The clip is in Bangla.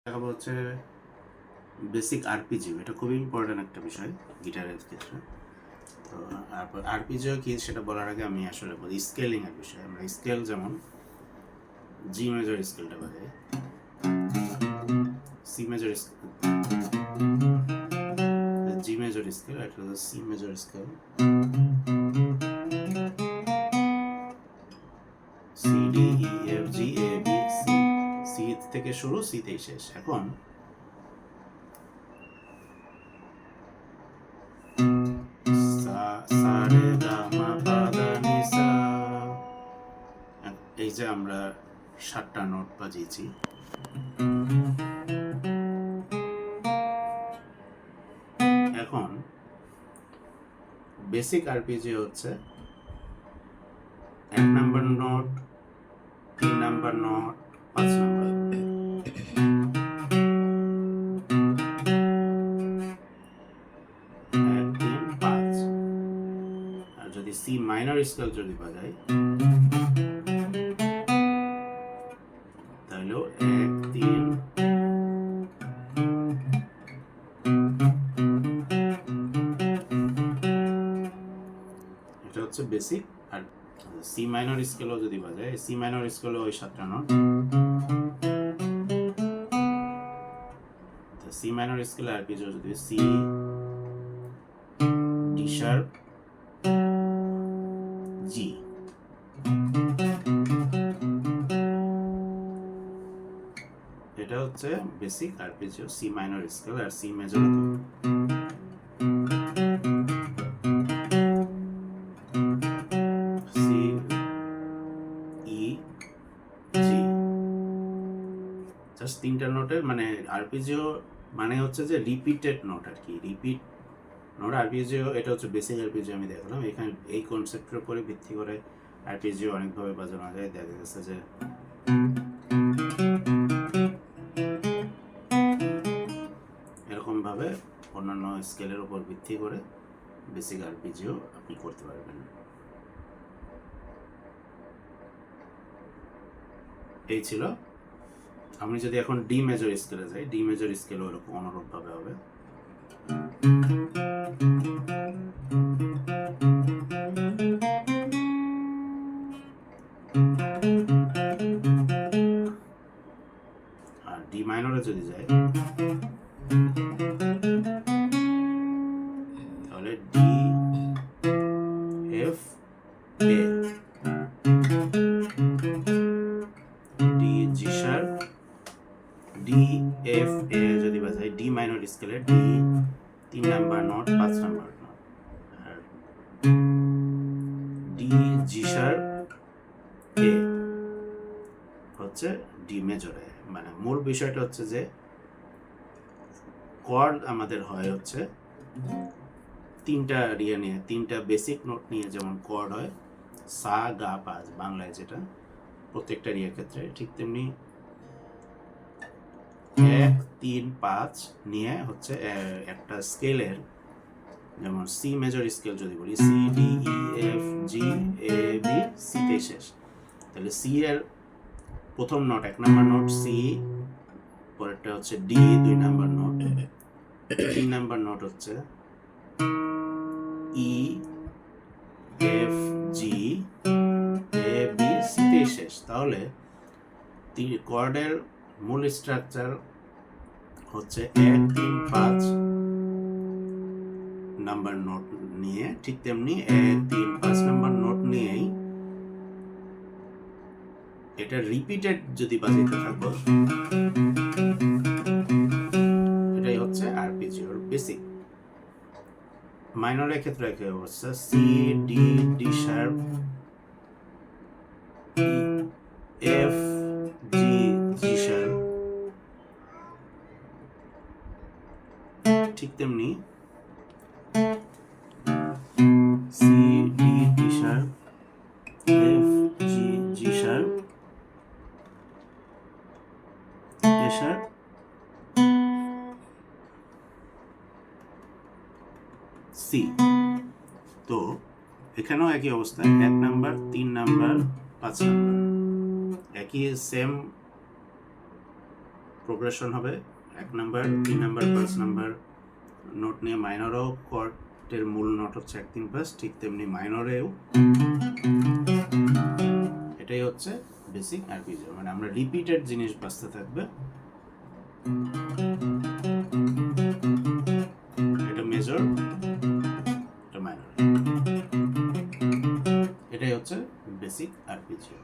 দেখাবো হচ্ছে বেসিক আরপিজিও। এটা খুবই ইম্পর্ট্যান্ট একটা বিষয় গিটারের ক্ষেত্রে। তো আরপিজিও কি সেটা বলার আগে আমি আসলে বলি স্কেলিং এর বিষয়। আমরা স্কেল যেমন জি মেজর স্কেলটা বাজাই, C major scale, G major scale, এটা হচ্ছে C major scale, C D E F G A B C, C থেকে শুরু, সিতেই শেষ। এখন এই যে আমরা 7টা নোট বাজিয়েছি, এখন বেসিক আরপিজি হচ্ছে 1 number note, 3 number note, 5 number, 1 3 5। আর যদি সি মাইনর স্কেল যদি বাজাই তাহলেও 1 3, এটা হচ্ছে বেসিক। আর সি মাইনর স্কেলও যদি বাজায়, সি মাইনর স্কেলও ওই 7টা note. C minor scale arpeggio যদি সি ডি শার্প জি, এটা হচ্ছে basic arpeggio C minor scale. আর সি মেজর সি ই জি, জাস্ট 3টা নোটের মানে আরপিজিও মানে হচ্ছে যে রিপিটেড নোট আর কি, রিপিট নোট আরপিজিও। এটা হচ্ছে বেসিক আরপিজিও আমি দেখালাম। এখানে এই কনসেপ্টের উপরে ভিত্তি করে আরপিজিও অনেকভাবে বাজানো যায়। দেখা গেছে যে এরকমভাবে অন্যান্য স্কেলের উপর ভিত্তি করে বেসিক আরপিজিও আপনি করতে পারবেন। এই ছিল। আমি যদি এখন ডি মেজর স্কেলে যাই, ডি মেজর স্কেলও এরকম অনুরূপভাবে হবে। আর ডি মাইনরে যদি যাই তাহলে D F A, D G sharp, D F A যদি বাজাই ডি মাইনর স্কেলে D 3 number note, 5 number note. আর ডি জি শার্প এ হচ্ছে ডি মেজরে। মানে মূল বিষয়টা হচ্ছে যে কর্ড আমাদের হয় হচ্ছে 3টা ইয়ে নিয়ে, 3টা বেসিক নোট নিয়ে যেমন কর্ড হয় সা গা পা বাংলায়, যেটা প্রত্যেকটা ইয়ের ক্ষেত্রে ঠিক তেমনি 1 3 5 নিয়ে হচ্ছে একটা স্কেলের, যেমন সি মেজর স্কেল যদি বলি C D E F G A B C তে শেষ, তাহলে সি এর প্রথম নোট 1 নাম্বার নোট সি, পরেরটা হচ্ছে D 2 number note, 3 number note হচ্ছে ই F G A B C তে শেষ। তাহলে কর্ডের মূল স্ট্রাকচার হচ্ছে 1 3 5 নাম্বার নোট নিয়ে, ঠিক তেমনি 1 3 5 নাম্বার নোট নিয়েই এটা রিপিটেড যদি বাজাইতে থাকবো, এটাই হচ্ছে আরপিজিওর বেসিক। মাইনরের ক্ষেত্রে একই অবস্থা, C D D sharp F G G sharp, ঠিক তেমনি C D D sharp F G G sharp A sharp C. তো এখানেও একই অবস্থা, 1 নাম্বার 3 নাম্বার 5 নাম্বার একই সেম প্রোগ্রেশন হবে 1 নাম্বার 3 নাম্বার 5 নাম্বার নোট নিয়ে মাইনরেও কর্ডের মূল নোট হচ্ছে 1 3 5, ঠিক তেমনি মাইনরেও এটাই হচ্ছে বেসিক আরপিজিও, মানে আমরা রিপিটেড জিনিস বাজতে থাকবে। এটা মেজর, এটা মাইনর, এটাই হচ্ছে বেসিক আরপিজিও।